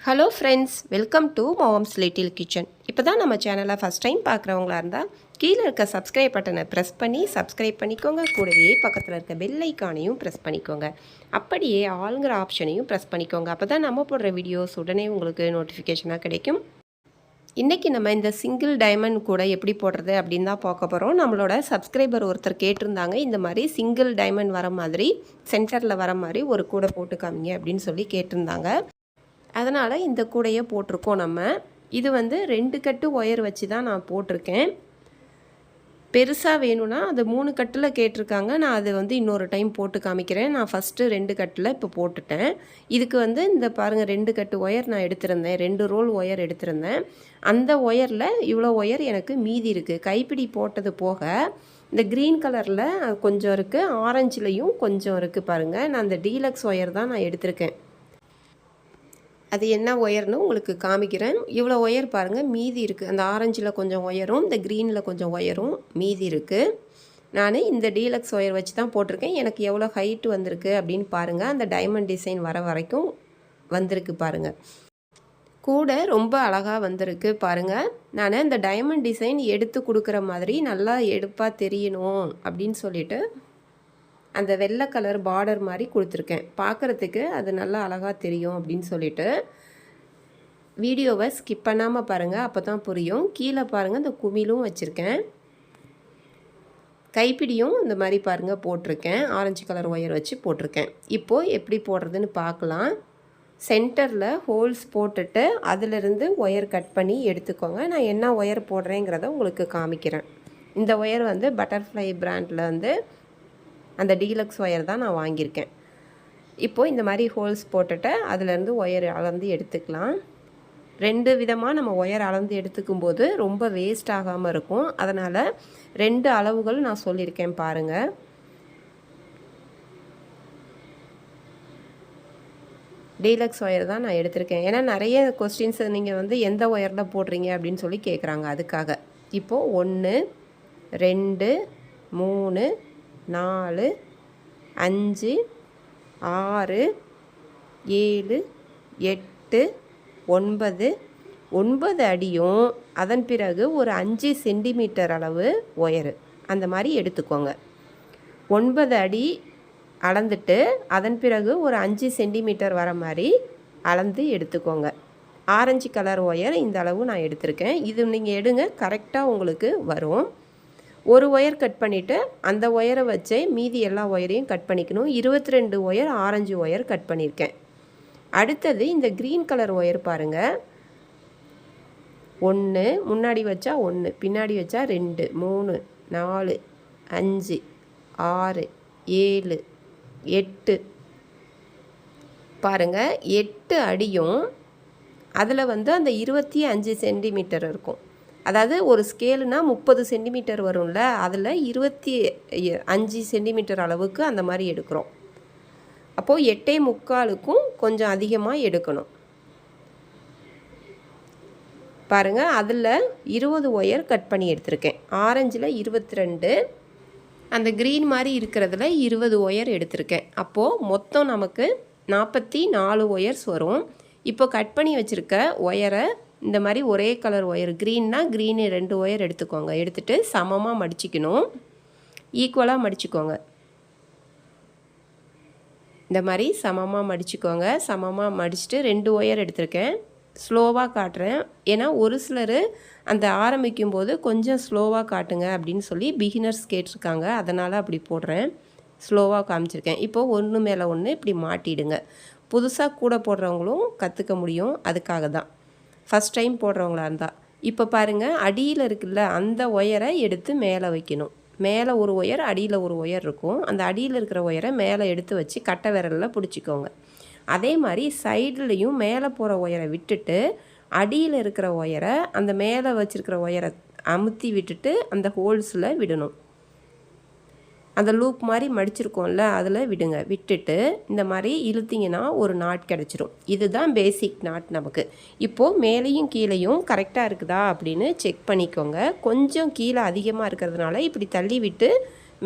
Hello friends, welcome to moms little kitchen. இப்போ தான் நம்ம சேனலை ஃபஸ்ட் டைம் பார்க்குறவங்களா இருந்தால் கீழே இருக்க சப்ஸ்கிரைப் பட்டனை ப்ரெஸ் பண்ணி சப்ஸ்கிரைப் பண்ணிக்கோங்க. கூடவே பக்கத்தில் இருக்க பெல் ஐக்கானையும் ப்ரெஸ் பண்ணிக்கோங்க. அப்படியே ஆளுங்கிற ஆப்ஷனையும் ப்ரெஸ் பண்ணிக்கோங்க. அப்போ தான் நம்ம போடுற வீடியோஸ் உடனே உங்களுக்கு நோட்டிஃபிகேஷனாக கிடைக்கும். இன்றைக்கி நம்ம இந்த சிங்கிள் டைமண்ட் கூட எப்படி போடுறது அப்படின்னு தான் பார்க்க போகிறோம். நம்மளோட சப்ஸ்கிரைபர் ஒருத்தர் கேட்டிருந்தாங்க, இந்த மாதிரி சிங்கிள் டைமண்ட் வர மாதிரி சென்டரில் வர மாதிரி ஒரு கூடை போட்டு காமிங்க அப்படின்னு சொல்லி கேட்டிருந்தாங்க. அதனால் இந்த கூடையை போட்டிருக்கோம் நம்ம. இது வந்து 2 கட்டு ஒயர் வச்சு தான் நான் போட்டிருக்கேன். பெருசாக வேணும்னா அது 3 கட்டில் கேட்டிருக்காங்க. நான் அது வந்து இன்னொரு டைம் போட்டு காமிக்கிறேன். நான் ஃபஸ்ட்டு 2 கட்டில் இப்போ போட்டுட்டேன். இதுக்கு வந்து இந்த பாருங்கள் 2 கட்டு ஒயர் நான் எடுத்திருந்தேன். 2 ரோல் ஒயர் எடுத்திருந்தேன். அந்த ஒயரில் இவ்வளோ ஒயர் எனக்கு மீதி இருக்குது. கைப்பிடி போட்டது போக இந்த க்ரீன் கலரில் கொஞ்சம் இருக்குது, ஆரஞ்சுலேயும் கொஞ்சம் இருக்குது பாருங்கள். நான் அந்த டீலக்ஸ் ஒயர் தான் நான் எடுத்திருக்கேன். அது என்ன ஒயர்னு உங்களுக்கு காமிக்கிறேன். இவ்வளோ ஒயர் பாருங்கள் மீதி இருக்குது. அந்த ஆரஞ்சில் கொஞ்சம் ஒயரும் இந்த க்ரீனில் கொஞ்சம் ஒயரும் மீதி இருக்குது. நான் இந்த டீலக்ஸ் ஒயர் வச்சு தான் போட்டிருக்கேன். எனக்கு எவ்வளோ ஹைட்டு வந்திருக்கு அப்படின்னு பாருங்கள். அந்த டைமண்ட் டிசைன் வர வரைக்கும் வந்திருக்கு பாருங்கள். கூட ரொம்ப அழகாக வந்திருக்கு பாருங்கள். நான் இந்த டைமண்ட் டிசைன் எடுத்து கொடுக்குற மாதிரி நல்லா எடுப்பாக தெரியணும் அப்படின்னு சொல்லிட்டு அந்த வெள்ளை கலர் பார்டர் மாதிரி கொடுத்துருக்கேன். பார்க்குறதுக்கு அது நல்லா அழகாக தெரியும் அப்படின்னு சொல்லிட்டு வீடியோவை ஸ்கிப் பண்ணாமல் பாருங்கள், அப்போ தான் புரியும். கீழே பாருங்கள் இந்த குமிழும் வச்சுருக்கேன். கைப்பிடியும் இந்த மாதிரி பாருங்கள் போட்டிருக்கேன். ஆரஞ்சு கலர் ஒயர் வச்சு போட்டிருக்கேன். இப்போது எப்படி போடுறதுன்னு பார்க்கலாம். சென்டரில் ஹோல்ஸ் போட்டுட்டு அதிலிருந்து ஒயர் கட் பண்ணி எடுத்துக்கோங்க. நான் என்ன ஒயர் போடுறேங்கிறத உங்களுக்கு காமிக்கிறேன். இந்த ஒயர் வந்து பட்டர்ஃப்ளை பிராண்டில் வந்து அந்த டீலக்ஸ் ஒயர் தான் நான் வாங்கியிருக்கேன். இப்போது இந்த மாதிரி ஹோல்ஸ் போட்டுட்டு அதிலேருந்து ஒயர் அளந்து எடுத்துக்கலாம். 2 விதமாக நம்ம ஒயர் அளந்து எடுத்துக்கும் போது ரொம்ப வேஸ்ட் ஆகாமல் இருக்கும். அதனால் 2 அளவுகள் நான் சொல்லியிருக்கேன் பாருங்கள். டீலக்ஸ் ஒயர் தான் நான் எடுத்திருக்கேன். ஏன்னா நிறைய கொஸ்டின்ஸ் நீங்கள் வந்து எந்த ஒயரில் போடுறீங்க அப்படின்னு சொல்லி கேட்குறாங்க. அதுக்காக இப்போது 1 2 3 4 5 6 7 8 9 9 அடியும் அதன் பிறகு ஒரு 5 சென்டிமீட்டர் அளவு ஒயரு அந்த மாதிரி எடுத்துக்கோங்க. 9 அடி அளந்துட்டு அதன் பிறகு ஒரு 5 சென்டிமீட்டர் வர மாதிரி அளந்து எடுத்துக்கோங்க. ஆரஞ்சு கலர் ஒயர் இந்த அளவு நான் எடுத்திருக்கேன். இது நீங்கள் எடுங்க, கரெக்டாக உங்களுக்கு வரும். ஒரு ஒயர் கட் பண்ணிவிட்டு அந்த ஒயரை வச்சே மீதி எல்லா ஒயரையும் கட் பண்ணிக்கணும். 22 ஒயர் ஆரஞ்சு ஒயர் கட் பண்ணியிருக்கேன். அடுத்தது இந்த க்ரீன் கலர் ஒயர் பாருங்கள். 1 முன்னாடி வச்சா 1, பின்னாடி வச்சா 2 3 4 5 6 7 8 பாருங்கள். 8 அடியும் அதில் வந்து அந்த 25 சென்டிமீட்டர் இருக்கும். அதாவது ஒரு ஸ்கேலுனா 30 சென்டிமீட்டர் வரும்ல, அதில் 25 சென்டிமீட்டர் அளவுக்கு அந்த மாதிரி எடுக்கிறோம். அப்போது 8.25க்கும் கொஞ்சம் அதிகமாக எடுக்கணும் பாருங்கள். அதில் 20 ஒயர் கட் பண்ணி எடுத்திருக்கேன். ஆரஞ்சில் 22, அந்த க்ரீன் மாதிரி இருக்கிறதுல 20 ஒயர் எடுத்திருக்கேன். அப்போது மொத்தம் நமக்கு 44 ஒயர்ஸ் வரும். இப்போ கட் பண்ணி வச்சுருக்க ஒயரை இந்த மாதிரி ஒரே கலர் ஒயர், க்ரீன்னா க்ரீனு 2 ஒயர் எடுத்துக்கோங்க. எடுத்துகிட்டு சமமாக மடிச்சிக்கணும், ஈக்குவலாக மடிச்சுக்கோங்க. இந்த மாதிரி சமமாக மடிச்சுக்கோங்க. சமமாக மடிச்சுட்டு 2 ஒயர் எடுத்திருக்கேன். ஸ்லோவாக காட்டுறேன், ஏன்னா ஒரு சிலர் அந்த ஆரம்பிக்கும் போது கொஞ்சம் ஸ்லோவாக காட்டுங்க அப்படின்னு சொல்லி பிகினர்ஸ் கேட்டிருக்காங்க. அதனால் அப்படி போடுறேன், ஸ்லோவாக காமிச்சிருக்கேன். இப்போது ஒன்று மேலே ஒன்று இப்படி மாட்டிடுங்க. புதுசாக கூட போடுறவங்களும் கற்றுக்க முடியும், அதுக்காக தான். ஃபஸ்ட் டைம் போடுறவங்களா இருந்தால். இப்போ பாருங்கள், அடியில் இருக்குல்ல அந்த ஒயரை எடுத்து மேலே வைக்கணும். மேலே ஒரு ஒயர், அடியில் ஒரு ஒயர் இருக்கும். அந்த அடியில் இருக்கிற ஒயரை மேலே எடுத்து வச்சு கட்டை விரலில் பிடிச்சிக்கோங்க. அதே மாதிரி சைட்லேயும் மேலே போகிற ஒயரை விட்டுட்டு அடியில் இருக்கிற ஒயரை அந்த மேலே வச்சுருக்கிற ஒயரை அமுத்தி விட்டுட்டு அந்த ஹோல்ஸில் விடணும். அந்த லூப் மாதிரி மடிச்சிருக்கோம்ல அதில் விடுங்க. விட்டுட்டு இந்த மாதிரி இழுத்திங்கன்னா ஒரு நாட் கிடச்சிரும். இதுதான் பேசிக் நாட் நமக்கு. இப்போது மேலேயும் கீழேயும் கரெக்டாக இருக்குதா அப்படின்னு செக் பண்ணிக்கோங்க. கொஞ்சம் கீழே அதிகமாக இருக்கிறதுனால இப்படி தள்ளி விட்டு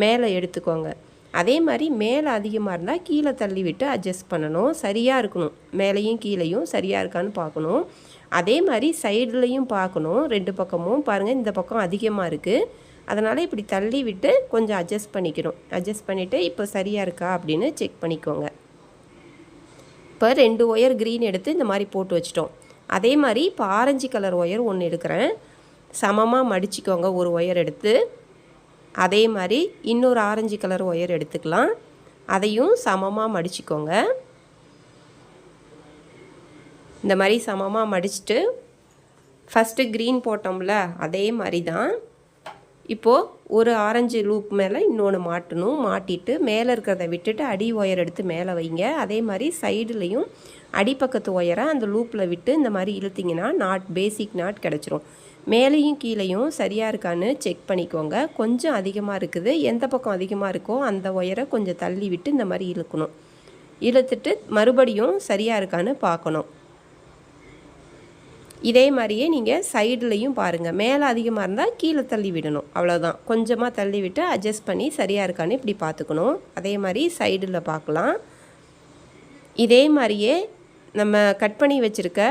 மேலே எடுத்துக்கோங்க. அதே மாதிரி மேலே அதிகமாக இருந்தால் கீழே தள்ளி விட்டு அட்ஜஸ்ட் பண்ணணும். சரியாக இருக்கணும், மேலேயும் கீழேயும் சரியாக இருக்கான்னு பார்க்கணும். அதே மாதிரி சைடுலையும் பார்க்கணும், 2 பக்கமும். பாருங்கள், இந்த பக்கம் அதிகமாக இருக்குது, அதனால் இப்படி தள்ளி விட்டு கொஞ்சம் அட்ஜஸ்ட் பண்ணிக்கணும். அட்ஜஸ்ட் பண்ணிவிட்டு இப்போ சரியாக இருக்கா அப்படின்னு செக் பண்ணிக்கோங்க. இப்போ 2 ஒயர் க்ரீன் எடுத்து இந்த மாதிரி போட்டு வச்சிட்டோம். அதே மாதிரி இப்போ ஆரஞ்சு கலர் ஒயர் ஒன்று எடுக்கிறேன். சமமாக மடிச்சிக்கோங்க ஒரு ஒயர் எடுத்து. அதே மாதிரி இன்னொரு ஆரஞ்சு கலர் ஒயர் எடுத்துக்கலாம், அதையும் சமமாக மடிச்சிக்கோங்க. இந்த மாதிரி சமமாக மடிச்சுட்டு ஃபஸ்ட்டு க்ரீன் போட்டோம்ல அதே மாதிரி தான் இப்போது ஒரு ஆரஞ்சு லூப் மேலே இன்னொன்று மாட்டணும். மாட்டிட்டு மேலே இருக்கிறத விட்டுட்டு அடி ஒயர் எடுத்து மேலே வைங்க. அதே மாதிரி சைடுலேயும் அடிப்பக்கத்து ஒயரை அந்த லூப்பில் விட்டு இந்த மாதிரி இழுத்திங்கன்னா பேசிக் நாட் கிடச்சிரும். மேலேயும் கீழேயும் சரியாக இருக்கான்னு செக் பண்ணிக்கோங்க. கொஞ்சம் அதிகமாக இருக்குது, எந்த பக்கம் அதிகமாக இருக்கோ அந்த ஒயரை கொஞ்சம் தள்ளி விட்டு இந்த மாதிரி இழுக்கணும். இழுத்துட்டு மறுபடியும் சரியாக இருக்கான்னு பார்க்கணும். இதே மாதிரியே நீங்கள் சைடுலையும் பாருங்கள். மேலே அதிகமாக இருந்தால் கீழே தள்ளி விடணும், அவ்வளோதான். கொஞ்சமாக தள்ளி விட்டு அட்ஜஸ்ட் பண்ணி சரியாக இருக்கான்னு இப்படி பார்த்துக்கணும். அதே மாதிரி சைடில் பார்க்கலாம். இதே மாதிரியே நம்ம கட் பண்ணி வச்சுருக்க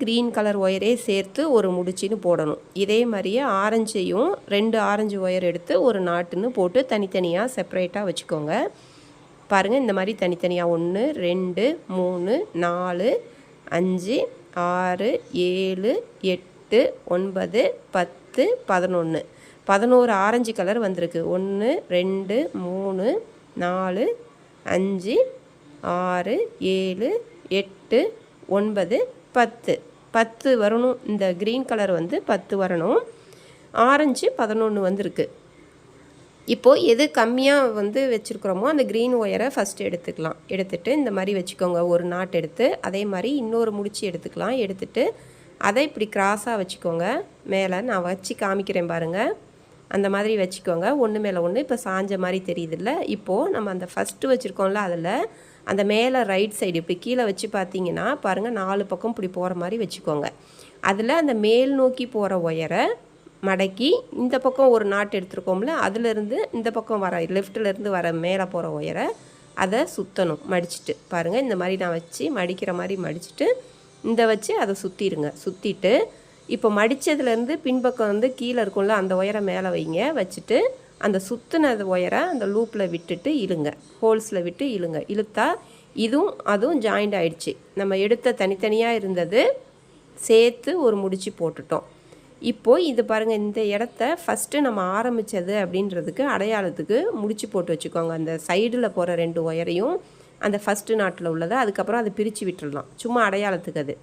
க்ரீன் கலர் ஒயரே சேர்த்து ஒரு முடிச்சின்னு போடணும். இதே மாதிரியே ஆரஞ்சையும் 2 ஆரஞ்சு ஒயர் எடுத்து ஒரு நாட்டுன்னு போட்டு தனித்தனியாக செப்பரேட்டாக வச்சுக்கோங்க. பாருங்கள், இந்த மாதிரி தனித்தனியாக 1 2 3 4 5 6 7 8 9 10 11 11 ஆரஞ்சு கலர் வந்திருக்கு. 1 2 3 4 5 6 7 8 9 10 10 வரணும். இந்த க்ரீன் கலர் வந்து 10 வரணும். ஆரஞ்சு 11 வந்திருக்கு. இப்போது எது கம்மியாக வந்து வச்சுருக்குறோமோ அந்த க்ரீன் ஒயரை ஃபஸ்ட்டு எடுத்துக்கலாம். எடுத்துகிட்டு இந்த மாதிரி வச்சுக்கோங்க, ஒரு நாட் எடுத்து. அதே மாதிரி இன்னொரு முடிச்சு எடுத்துக்கலாம். எடுத்துகிட்டு அதை இப்படி கிராஸாக வச்சுக்கோங்க. மேலே நான் வச்சு காமிக்கிறேன் பாருங்கள், அந்த மாதிரி வச்சுக்கோங்க. ஒன்று மேலே ஒன்று இப்போ சாஞ்ச மாதிரி தெரியுதுல்ல. இப்போது நம்ம அந்த ஃபஸ்ட்டு வச்சுருக்கோம்ல, அதில் அந்த மேலே ரைட் சைடு இப்படி கீழே வச்சு பார்த்தீங்கன்னா பாருங்கள், 4 பக்கம் இப்படி போகிற மாதிரி வச்சுக்கோங்க. அதில் அந்த மேல் நோக்கி போகிற ஒயரை மடக்கி இந்த பக்கம் ஒரு நாட் எடுத்துருக்கோம்ல, அதிலிருந்து இந்த பக்கம் வர லெஃப்டிலேருந்து வர மேலே போகிற ஒயரை அதை சுற்றணும். மடிச்சுட்டு பாருங்கள், இந்த மாதிரி நான் வச்சு மடிக்கிற மாதிரி மடிச்சுட்டு இந்த வச்சு அதை சுற்றிடுங்க. சுற்றிட்டு இப்போ மடித்ததுலேருந்து பின்பக்கம் வந்து கீழே இருக்கும்ல, அந்த ஒயரை மேலே வைங்க. வச்சுட்டு அந்த சுற்றினது ஒயரை அந்த லூப்பில் விட்டுட்டு இழுங்க, ஹோல்ஸில் விட்டு இழுங்க. இழுத்தா அதுவும் ஜாயிண்ட் ஆகிடுச்சு. நம்ம எடுத்த தனித்தனியாக இருந்தது சேர்த்து ஒரு முடிச்சு போட்டுட்டோம். இப்போது இது பாருங்கள், இந்த இடத்த ஃபஸ்ட்டு நம்ம ஆரம்பித்தது அப்படின்றதுக்கு அடையாளத்துக்கு முடிச்சு போட்டு வச்சுக்கோங்க. அந்த சைடில் போகிற 2 ஒயரையும் அந்த ஃபஸ்ட்டு நாட்டில் உள்ளதை அதுக்கப்புறம் அதை பிரித்து விட்டுடலாம், சும்மா அடையாளத்துக்கு அது.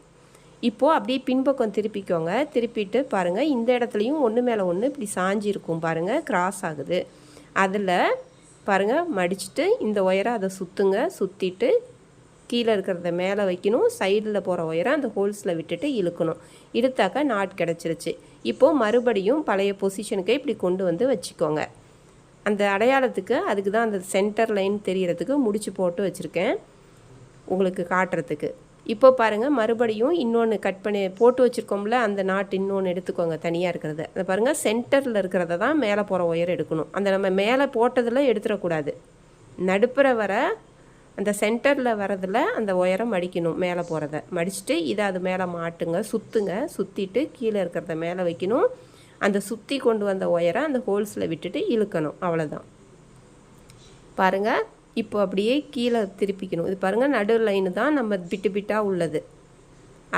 இப்போது அப்படியே பின்பக்கம் திருப்பிக்கோங்க. திருப்பிட்டு பாருங்கள், இந்த இடத்துலையும் ஒன்று மேலே ஒன்று இப்படி சாஞ்சி இருக்கும் பாருங்கள், கிராஸ் ஆகுது. அதில் பாருங்கள் மடிச்சுட்டு இந்த ஒயரை அதை சுற்றுங்க. சுற்றிட்டு கீழே இருக்கிறத மேலே வைக்கணும். சைடில் போகிற ஒயரை அந்த ஹோல்ஸில் விட்டுட்டு இழுக்கணும். இழுத்தாக்கா நாட் கிடச்சிருச்சு. இப்போது மறுபடியும் பழைய பொசிஷனுக்கு இப்படி கொண்டு வந்து வச்சுக்கோங்க. அந்த அடையாளத்துக்கு அதுக்கு தான் அந்த சென்டர் லைன் தெரிகிறதுக்கு முடிச்சு போட்டு வச்சுருக்கேன் உங்களுக்கு காட்டுறதுக்கு. இப்போ பாருங்கள், மறுபடியும் இன்னொன்று கட் பண்ணி போட்டு வச்சுருக்கோம்ல, அந்த நாட் இன்னொன்று எடுத்துக்கோங்க தனியாக இருக்கிறத. அதை பாருங்கள், சென்டரில் இருக்கிறத தான் மேலே போகிற ஒயர் எடுக்கணும். அந்த நம்ம மேலே போட்டதில் எடுத்துடக்கூடாது. நடுப்புற வர அந்த சென்டரில் வரதில் அந்த ஒயரை மடிக்கணும். மேலே போகிறத மடிச்சுட்டு இதை அது மேலே மாட்டுங்க, சுற்றுங்க. சுற்றிட்டு கீழே இருக்கிறத மேலே வைக்கணும். அந்த சுற்றி கொண்டு வந்த ஒயரை அந்த ஹோல்ஸில் விட்டுட்டு இழுக்கணும், அவ்வளோதான். பாருங்கள், இப்போ அப்படியே கீழே திருப்பிக்கணும். இது பாருங்கள், நடு லைனு தான் நம்ம பிட்டாக உள்ளது.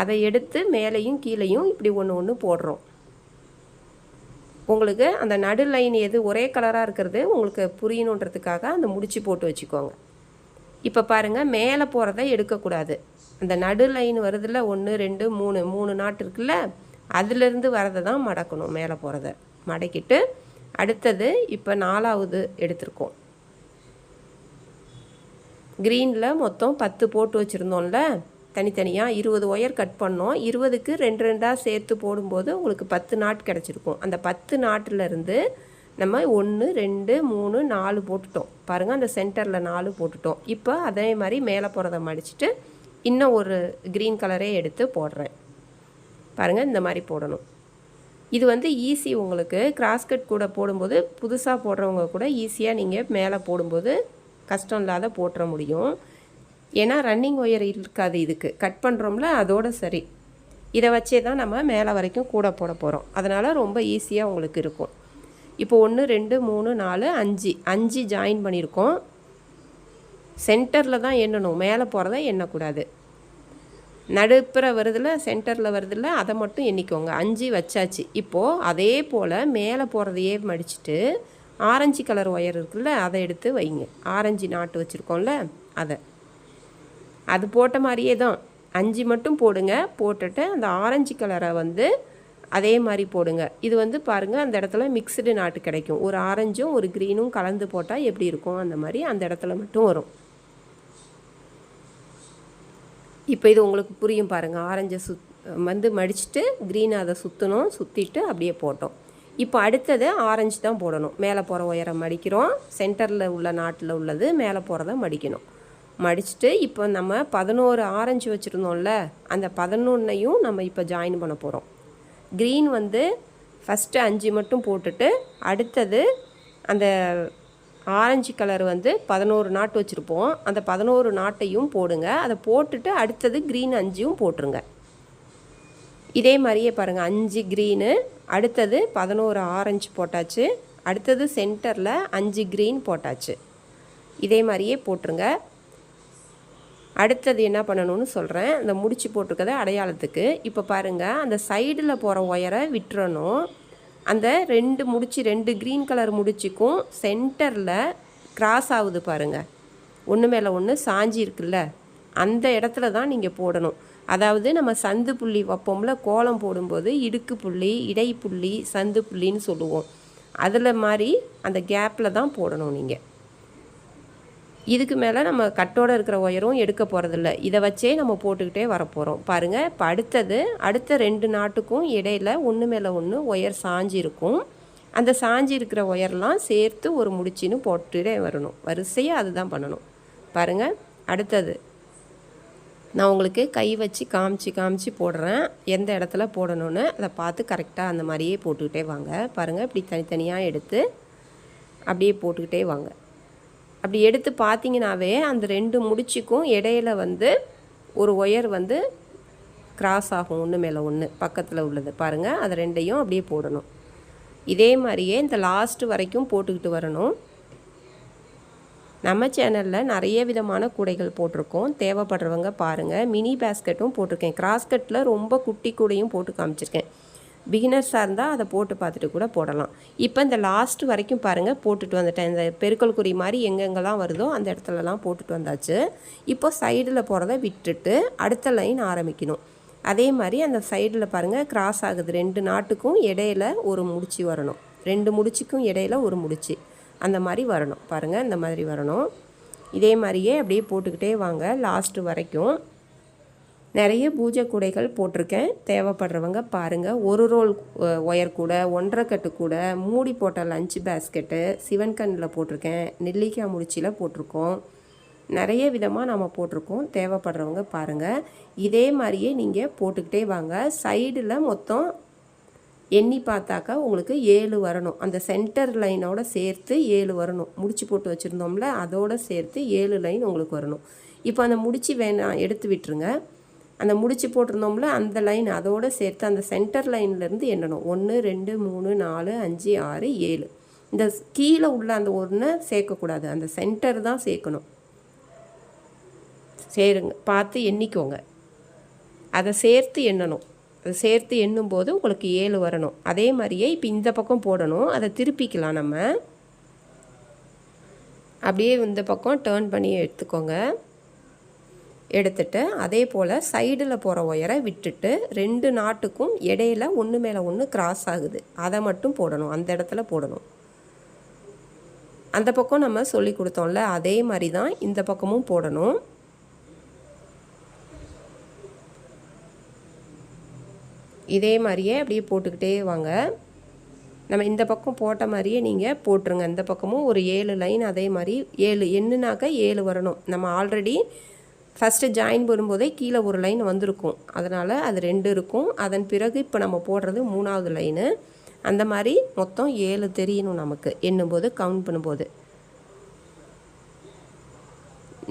அதை எடுத்து மேலேயும் கீழேயும் இப்படி ஒன்று போடுறோம். உங்களுக்கு அந்த நடு லைன் எது ஒரே கலராக இருக்கிறது உங்களுக்கு புரியணுன்றதுக்காக அந்த முடிச்சு போட்டு வச்சுக்கோங்க. இப்போ பாருங்கள், மேலே போகிறத எடுக்கக்கூடாது. அந்த நடு லைன் வருதுல்ல, 1 2 3 நாட் இருக்குல்ல, அதிலிருந்து வரதை தான் மடக்கணும். மேலே போகிறத மடக்கிட்டு அடுத்தது இப்போ 4வது எடுத்திருக்கோம். க்ரீனில் மொத்தம் 10 போட்டு வச்சுருந்தோம்ல, தனித்தனியாக 20 ஒயர் கட் பண்ணோம். 20க்கு 2 2ஆக சேர்த்து போடும்போது உங்களுக்கு 10 நாட் கிடச்சிருக்கும். அந்த 10 நாட்டிலேருந்து நம்ம 1 2 3 4 போட்டுட்டோம். பாருங்கள், அந்த சென்டரில் 4 போட்டுட்டோம். இப்போ அதே மாதிரி மேலே போகிறத மடிச்சுட்டு இன்னும் ஒரு க்ரீன் கலரே எடுத்து போடுறேன். பாருங்கள், இந்த மாதிரி போடணும். இது வந்து ஈஸி உங்களுக்கு. கிராஸ் கட் கூட போடும்போது புதுசாக போடுறவங்க கூட ஈஸியாக நீங்கள் மேலே போடும்போது கஷ்டம் இல்லாத போட்டுற முடியும். ஏன்னா ரன்னிங் ஒயர் இருக்காது இதுக்கு. கட் பண்ணுறோம்ல அதோட சரி. இதை வச்சே தான் நம்ம மேலே வரைக்கும் கூட போட போகிறோம். அதனால் ரொம்ப ஈஸியாக உங்களுக்கு இருக்கும். இப்போ 1 2 3 4 5 ஜாயின் பண்ணியிருக்கோம். சென்டரில் தான் எண்ணணும், மேலே போகிறத எண்ணக்கூடாது. நடுப்புற வருதில்ல, சென்டரில் வருதில்ல, அதை மட்டும் எண்ணிக்கோங்க. 5 வச்சாச்சு. இப்போது அதே போல் மேலே போகிறதையே மடிச்சுட்டு ஆரஞ்சு கலர் ஒயர் இருக்குல்ல, அதை எடுத்து வைங்க. ஆரஞ்சு நாட்டு வச்சுருக்கோம்ல அது போட்ட மாதிரியே தான் 5 மட்டும் போடுங்க. போட்டுட்டு அந்த ஆரஞ்சு கலரை வந்து அதே மாதிரி போடுங்க. இது வந்து பாருங்கள், அந்த இடத்துல மிக்சடு நாட்டு கிடைக்கும். ஒரு ஆரஞ்சும் ஒரு க்ரீனும் கலந்து போட்டால் எப்படி இருக்கும் அந்த மாதிரி அந்த இடத்துல மட்டும் வரும். இப்போ இது உங்களுக்கு புரியும் பாருங்கள். ஆரஞ்சை வந்து மடிச்சுட்டு க்ரீனை அதை சுற்றணும். சுற்றிட்டு அப்படியே போட்டோம். இப்போ அடுத்தது ஆரஞ்சு தான் போடணும். மேலே போகிற ஒயரை மடிக்கிறோம். சென்டரில் உள்ள நாட்டில் உள்ளது மேலே போகிறத மடிக்கணும். மடிச்சுட்டு இப்போ நம்ம 11 ஆரஞ்சு வச்சுருந்தோம்ல, அந்த 11ஐயும் நம்ம இப்போ ஜாயின் பண்ண போகிறோம். க்ரீன் வந்து ஃபஸ்ட்டு 5 மட்டும் போட்டுட்டு அடுத்தது அந்த ஆரஞ்சு கலர் வந்து 11 நாட்டு வச்சுருப்போம். அந்த 11 நாட்டையும் போடுங்க. அதை போட்டுட்டு அடுத்தது க்ரீன் 5யும் போட்டுருங்க. இதே மாதிரியே பாருங்கள், 5 க்ரீனு, அடுத்தது 11 ஆரஞ்சு போட்டாச்சு. அடுத்தது சென்டரில் 5 க்ரீன் போட்டாச்சு. இதே மாதிரியே போட்டுருங்க. அடுத்தது என்ன பண்ணணும்னு சொல்கிறேன். அந்த முடிச்சு போட்டிருக்கத அடையாளத்துக்கு இப்போ பாருங்கள், அந்த சைடில் போகிற ஒயரை விட்டுறணும். அந்த 2 க்ரீன் கலர் முடிச்சுக்கும் சென்டரில் கிராஸ் ஆகுது பாருங்கள், ஒன்று மேலே ஒன்று சாஞ்சி இருக்குல்ல, அந்த இடத்துல தான் நீங்கள் போடணும். அதாவது நம்ம சந்து புள்ளி வைப்போம்ல, கோலம் போடும்போது இடுக்கு புள்ளி, இடை புள்ளி, சந்து புள்ளின்னு சொல்லுவோம். அதில் மாதிரி அந்த கேப்பில் தான் போடணும் நீங்கள். இதுக்கு மேலே நம்ம கட்டோடு இருக்கிற ஒயரும் எடுக்க போகிறதில்ல. இதை வச்சே நம்ம போட்டுக்கிட்டே வரப்போகிறோம். பாருங்கள், இப்போ அடுத்த 2 நாட்டுக்கும் இடையில் ஒன்று மேலே ஒன்று ஒயர் சாஞ்சி இருக்கும். அந்த சாஞ்சி இருக்கிற ஒயர்லாம் சேர்த்து ஒரு முடிச்சின்னு போட்டுட்டே வரணும். வரிசையாக அதுதான் பண்ணணும். பாருங்கள், அடுத்தது நான் உங்களுக்கு கை வச்சு காமிச்சு போடுறேன். எந்த இடத்துல போடணும்னு அதை பார்த்து கரெக்டாக அந்த மாதிரியே போட்டுக்கிட்டே வாங்க. பாருங்கள், இப்படி தனித்தனியாக எடுத்து அப்படியே போட்டுக்கிட்டே வாங்க. அப்படி எடுத்து பார்த்தீங்கன்னாவே அந்த 2 முடிச்சுக்கும் இடையில வந்து ஒரு ஒயர் வந்து கிராஸ் ஆகும், ஒன்று மேலே ஒன்று பக்கத்தில் உள்ளது. பாருங்கள், அது 2ஐயும் அப்படியே போடணும். இதே மாதிரியே இந்த லாஸ்ட்டு வரைக்கும் போட்டுக்கிட்டு வரணும். நம்ம சேனலில் நிறைய விதமான கூடைகள் போட்டிருக்கோம். தேவைப்படுறவங்க பாருங்கள். மினி பேஸ்கெட்டும் போட்டிருக்கேன். கிராஸ் கட்டில் ரொம்ப குட்டி கூடையும் போட்டு காமிச்சிருக்கேன். பிகினர்ஸாக இருந்தால் அதை போட்டு பார்த்துட்டு கூட போடலாம். இப்போ இந்த லாஸ்ட் வரைக்கும் பாருங்கள், போட்டுட்டு வந்துட்டேன். இந்த பெருக்கல் குறி மாதிரி எங்கெங்கெல்லாம் வருதோ அந்த இடத்துலலாம் போட்டுட்டு வந்தாச்சு. இப்போ சைடில் போகிறத விட்டுட்டு அடுத்த லைன் ஆரம்பிக்கணும். அதே மாதிரி அந்த சைடில் பாருங்கள், கிராஸ் ஆகுது. 2 நாட்டுக்கும் இடையில ஒரு முடிச்சு வரணும். 2 முடிச்சுக்கும் இடையில ஒரு முடிச்சு, அந்த மாதிரி வரணும். பாருங்கள், இந்த மாதிரி வரணும். இதே மாதிரியே அப்படியே போட்டுக்கிட்டே வாங்க லாஸ்ட்டு வரைக்கும். நிறைய பூஜை கூடைகள் போட்டிருக்கேன். தேவைப்படுறவங்க பாருங்கள். ஒரு ரோல் ஒயர் கூட, 1.5 கட்டு கூட, மூடி போட்ட லஞ்ச் பேஸ்கெட்டு, சிவன் கண்ணில் போட்டிருக்கேன், நெல்லிக்காய் முடிச்சியில் போட்டிருக்கோம். நிறைய விதமாக நம்ம போட்டிருக்கோம். தேவைப்படுறவங்க பாருங்கள். இதே மாதிரியே நீங்கள் போட்டுக்கிட்டே வாங்க. சைடில் மொத்தம் எண்ணி பார்த்தாக்கா உங்களுக்கு 7 வரணும். அந்த சென்டர் லைனோட சேர்த்து 7 வரணும். முடிச்சு போட்டு வச்சுருந்தோம்ல, அதோடு சேர்த்து 7 லைன் உங்களுக்கு வரணும். இப்போ அந்த முடிச்சு வேணாம், எடுத்து விட்டுருங்க. அந்த முடிச்சு போட்டிருந்தோம்ல அந்த லைன் அதோடு சேர்த்து அந்த சென்டர் லைன்லேருந்து எண்ணணும். 1 2 3 4 5 6 7. இந்த கீழே உள்ள அந்த 1 சேர்க்கக்கூடாது, அந்த சென்டர் தான் சேர்க்கணும். சேருங்க, பார்த்து எண்ணிக்கோங்க. அதை சேர்த்து எண்ணணும். அதை சேர்த்து எண்ணும்போது உங்களுக்கு 7 வரணும். அதே மாதிரியே இப்போ இந்த பக்கம் போடணும். அதை திருப்பிக்கலாம். நம்ம அப்படியே இந்த பக்கம் டேர்ன் பண்ணி எடுத்துக்கோங்க. எடுத்துட்டு அதே போல் சைடில் போகிற ஒயரை விட்டுட்டு 2 நாட்டுக்கும் இடையில ஒன்று மேலே ஒன்று கிராஸ் ஆகுது, அதை மட்டும் போடணும். அந்த இடத்துல போடணும். அந்த பக்கம் நம்ம சொல்லி கொடுத்தோம்ல, அதே மாதிரி தான் இந்த பக்கமும் போடணும். இதே மாதிரியே அப்படியே போட்டுக்கிட்டே வாங்க. நம்ம இந்த பக்கம் போட்ட மாதிரியே நீங்கள் போட்டுருங்க. இந்த பக்கமும் ஒரு 7 லைன் அதே மாதிரி 7 எண்ணுனாக்க 7 வரணும். நம்ம ஆல்ரெடி ஃபஸ்ட்டு ஜாயின் பண்ணும்போதே கீழே ஒரு லைன் வந்திருக்கும், அதனால் அது 2 இருக்கும். அதன் பிறகு இப்போ நம்ம போடுறது 3வது லைனு. அந்த மாதிரி மொத்தம் 7 தெரியணும் நமக்கு எண்ணும்போது, கவுண்ட் பண்ணும்போது.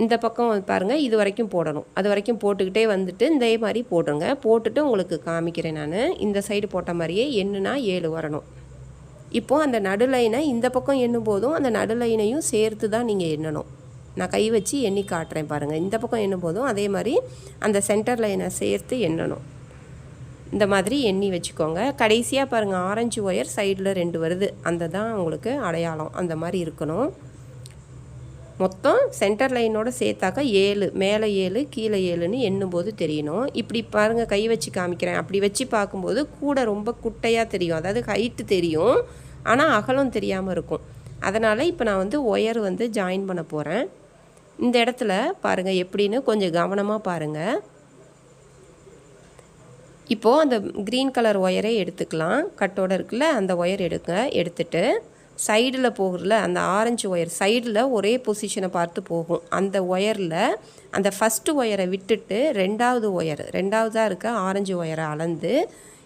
இந்த பக்கம் பாருங்கள், இது வரைக்கும் போடணும். அது வரைக்கும் போட்டுக்கிட்டே வந்துட்டு இதே மாதிரி போடுங்க. போட்டுட்டு உங்களுக்கு காமிக்கிறேன் நான். இந்த சைடு போட்ட மாதிரியே எண்ணுனா 7 வரணும். இப்போது அந்த நடு லைனை இந்த பக்கம் எண்ணும் போதும் அந்த நடு லைனையும் சேர்த்து தான் நீங்கள் எண்ணணும். நான் கை வச்சு எண்ணி காட்டுறேன் பாருங்கள். இந்த பக்கம் எண்ணும் போதும் அதே மாதிரி அந்த சென்டர் லைனை சேர்த்து எண்ணணும். இந்த மாதிரி எண்ணி வச்சுக்கோங்க. கடைசியாக பாருங்கள், ஆரஞ்சு ஒயர் சைடில் 2 வருது, அந்த தான் உங்களுக்கு அடையாளம். அந்த மாதிரி இருக்கணும். மொத்தம் சென்டர் லைனோட சேர்த்தாக்கா 7, மேலே 7 கீழே 7ன்னு எண்ணும்போது தெரியணும். இப்படி பாருங்கள், கை வச்சு காமிக்கிறேன். அப்படி வச்சு பார்க்கும்போது கூட ரொம்ப குட்டையாக தெரியும், அதாவது ஹைட்டு தெரியும், ஆனால் அகலம் தெரியாமல் இருக்கும். அதனால் இப்போ நான் ஒயர் ஜாயின் பண்ண போகிறேன். இந்த இடத்துல பாருங்கள் எப்படின்னு கொஞ்சம் கவனமாக பாருங்கள். இப்போது அந்த க்ரீன் கலர் ஒயரை எடுத்துக்கலாம். கட்டோடு இருக்குல்ல, அந்த ஒயர் எடுத்துட்டு சைடில் போகிறல அந்த ஆரஞ்சு ஒயர் சைடில் ஒரே பொசிஷனை பார்த்து போகும். அந்த ஒயரில் அந்த ஃபஸ்ட்டு ஒயரை விட்டுட்டு ரெண்டாவதாக இருக்க ஆரஞ்சு ஒயரை அளந்து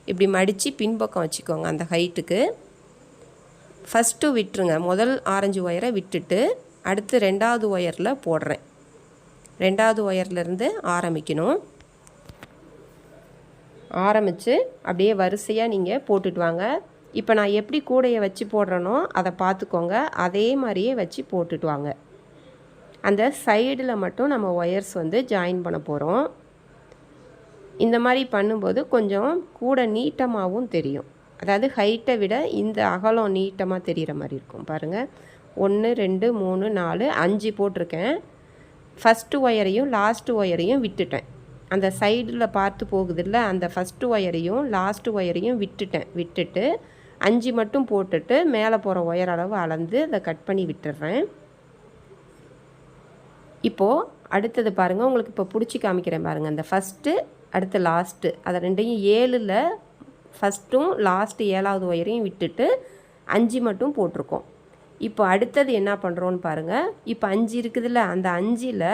இப்படி மடித்து பின்பக்கம் வச்சுக்கோங்க. அந்த ஹைட்டுக்கு ஃபஸ்ட்டு விட்டுருங்க. முதல் ஆரஞ்சு ஒயரை விட்டுட்டு அடுத்து 2வது ஒயரில் போடுறேன். 2வது ஒயர்லேருந்து ஆரம்பிக்கணும். ஆரம்பித்து அப்படியே வரிசையாக நீங்கள் போட்டுட்டு வாங்க. இப்போ நான் எப்படி கூடையை வச்சு போடுறேனோ அதை பார்த்துக்கோங்க. அதே மாதிரியே வச்சு போட்டுட்டு வாங்க. அந்த சைடில் மட்டும் நம்ம ஒயர்ஸ் ஜாயின் பண்ண போகிறோம். இந்த மாதிரி பண்ணும்போது கொஞ்சம் கூட நீட்டமாகவும் தெரியும். அதாவது ஹைட்டை விட இந்த அகலம் நீட்டமாக தெரிகிற மாதிரி இருக்கும். பாருங்கள், 1 2 3 4 5 போட்டிருக்கேன். ஃபஸ்ட்டு ஒயரையும் லாஸ்ட்டு ஒயரையும் விட்டுட்டேன். அந்த சைடில் பார்த்து போகுதில்ல, அந்த ஃபஸ்ட்டு ஒயரையும் லாஸ்ட்டு ஒயரையும் விட்டுட்டு 5 மட்டும் போட்டுட்டு மேலே போகிற ஒயர் அளவு அளந்து அதை கட் பண்ணி விட்டுடுறேன். இப்போது அடுத்தது பாருங்கள், உங்களுக்கு இப்போ பிடிச்சி காமிக்கிறேன் பாருங்கள். அந்த ஃபஸ்ட்டு அடுத்து லாஸ்ட்டு அதை ரெண்டையும் 7ல் ஃபஸ்ட்டும் லாஸ்ட்டு 7வது ஒயரையும் விட்டுட்டு 5 மட்டும் போட்டிருக்கோம். இப்போ அடுத்தது என்ன பண்ணுறோன்னு பாருங்கள். இப்போ 5 இருக்குதுல்ல, அந்த 5ல்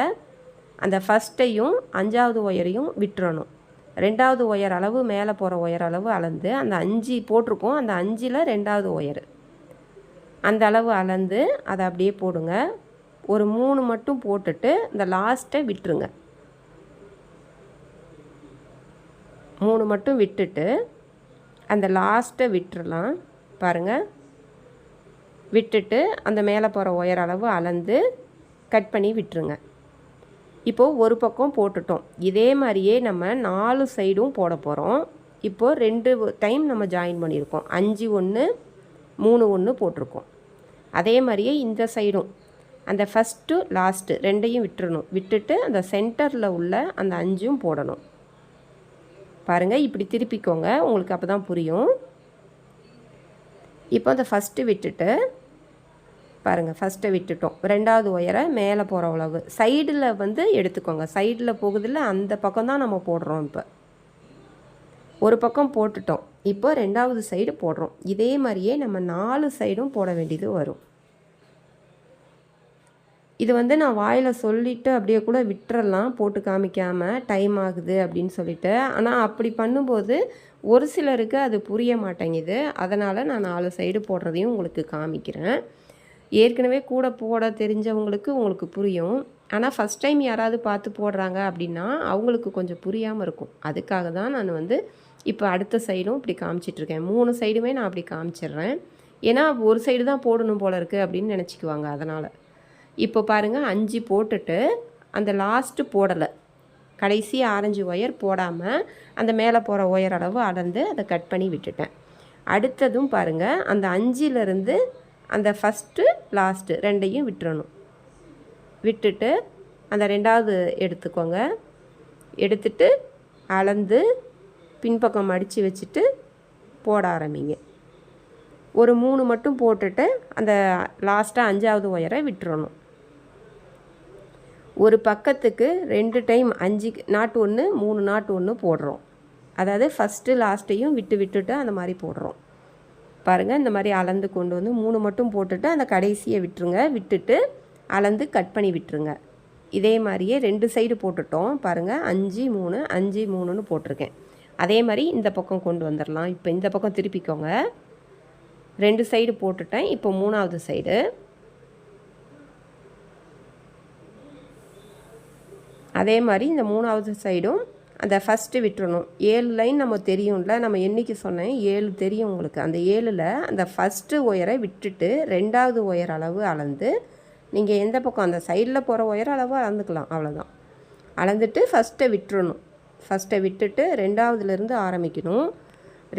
அந்த ஃபஸ்ட்டையும் 5வது ஒயரையும் விட்டுறணும். 2வது ஒயர் அளவு மேலே போகிற ஒயர் அளவு அளந்து அந்த 5 போட்டிருக்கோம். அந்த 5ல் 2வது ஒயர் அந்த அளவு அளந்து அதை அப்படியே போடுங்க. ஒரு 3 மட்டும் போட்டுட்டு இந்த லாஸ்ட்டை விட்டுருங்க. 3 மட்டும் விட்டுட்டு அந்த லாஸ்ட்டை விட்டுறலாம். பாருங்கள், விட்டுட்டு அந்த மேலே போகிற ஒயர் அளவு அளந்து கட் பண்ணி விட்டுருங்க. இப்போது ஒரு பக்கம் போட்டுட்டோம். இதே மாதிரியே நம்ம 4 சைடும் போட போகிறோம். இப்போது 2 டைம் நம்ம ஜாயின் பண்ணியிருக்கோம். 5 1 3 1 போட்டிருக்கோம். அதே மாதிரியே இந்த சைடும் அந்த ஃபஸ்ட்டு லாஸ்ட்டு 2ஐயும் விட்டுறணும். விட்டுட்டு அந்த சென்டரில் உள்ள அந்த 5ம் போடணும். பாருங்கள், இப்படி திருப்பிக்கோங்க, உங்களுக்கு அப்போ தான் புரியும். இப்போ அந்த ஃபஸ்ட்டு விட்டுட்டு பாருங்கள், ஃபஸ்ட்டை விட்டுட்டோம். 2வது ஒயரை மேலே போகிற அளவு சைடில் எடுத்துக்கோங்க. சைடில் போகுதில்ல, அந்த பக்கம் தான் நம்ம போடுறோம். இப்போ ஒரு பக்கம் போட்டுட்டோம். இப்போ 2வது சைடு போடுறோம். இதே மாதிரியே நம்ம 4 சைடும் போட வேண்டியது வரும். இது நான் வாயில் சொல்லிவிட்டு அப்படியே கூட விட்டுறலாம், போட்டு காமிக்காமல் டைம் ஆகுது அப்படின்னு சொல்லிட்டு. ஆனால் அப்படி பண்ணும்போது ஒரு சிலருக்கு அது புரிய மாட்டேங்குது. அதனால் நான் 4 சைடு போடுறதையும் உங்களுக்கு காமிக்கிறேன். ஏற்கனவே கூட போட தெரிஞ்சவங்களுக்கு உங்களுக்கு புரியும். ஆனால் ஃபஸ்ட் டைம் யாராவது பார்த்து போடுறாங்க அப்படின்னா அவங்களுக்கு கொஞ்சம் புரியாமல் இருக்கும். அதுக்காக தான் நான் இப்போ அடுத்த சைடும் இப்படி காமிச்சிட்ருக்கேன். 3 சைடுமே நான் அப்படி காமிச்சிட்றேன். ஏன்னா ஒரு சைடு தான் போடணும் போல இருக்குது அப்படின்னு நினச்சிக்குவாங்க. அதனால் இப்போ பாருங்கள், 5 போட்டுட்டு அந்த லாஸ்ட்டு போடலை, கடைசி ஆரஞ்சு ஒயர் போடாமல் அந்த மேலே போகிற ஒயர் அளவு அளந்து அதை கட் பண்ணி விட்டுட்டேன். அடுத்ததும் பாருங்கள், அந்த 5லேருந்து அந்த ஃபஸ்ட்டு லாஸ்ட்டு 2ஐயும் விட்டுறணும். விட்டுட்டு அந்த 2வது எடுத்துக்கோங்க. எடுத்துட்டு அளந்து பின்பக்கம் மடித்து வச்சுட்டு போட ஆரம்பிங்க. ஒரு 3 மட்டும் போட்டுட்டு அந்த லாஸ்ட்டாக 5வது ஒயரை விட்டுறணும். ஒரு பக்கத்துக்கு 2 டைம் 5 நாட் 1 3 நாட் 1 போடுறோம். அதாவது ஃபஸ்ட்டு லாஸ்ட்டையும் விட்டுட்டு அந்த மாதிரி போடுறோம். பாருங்கள், இந்த மாதிரி அளந்து கொண்டு 3 மட்டும் போட்டுட்டு அந்த கடைசியை விட்டுருங்க. விட்டுட்டு அளந்து கட் பண்ணி விட்டுருங்க. இதே மாதிரியே 2 சைடு போட்டுட்டோம் பாருங்கள். 5 3 5 3ன்னு போட்டிருக்கேன். அதே மாதிரி இந்த பக்கம் கொண்டு வந்துடலாம். இப்போ இந்த பக்கம் திருப்பிக்கோங்க. 2 சைடு போட்டுட்டேன். இப்போ 3வது சைடு அதே மாதிரி இந்த 3வது சைடும் அந்த ஃபஸ்ட்டு விட்டுறணும். 7 லைன் நம்ம தெரியும்ல, நம்ம என்றைக்கு சொன்னேன் 7 தெரியும் உங்களுக்கு. அந்த 7ல் அந்த ஃபஸ்ட்டு ஒயரை விட்டுட்டு 2வது ஒயர் அளவு அளந்து நீங்கள் எந்த பக்கம் அந்த சைடில் போகிற ஒயர் அளவு அளந்துக்கலாம். அவ்வளோதான். அளந்துட்டு ஃபஸ்ட்டை விட்டுறணும். ஃபஸ்ட்டை விட்டுட்டு 2வதுலேருந்து ஆரம்பிக்கணும்.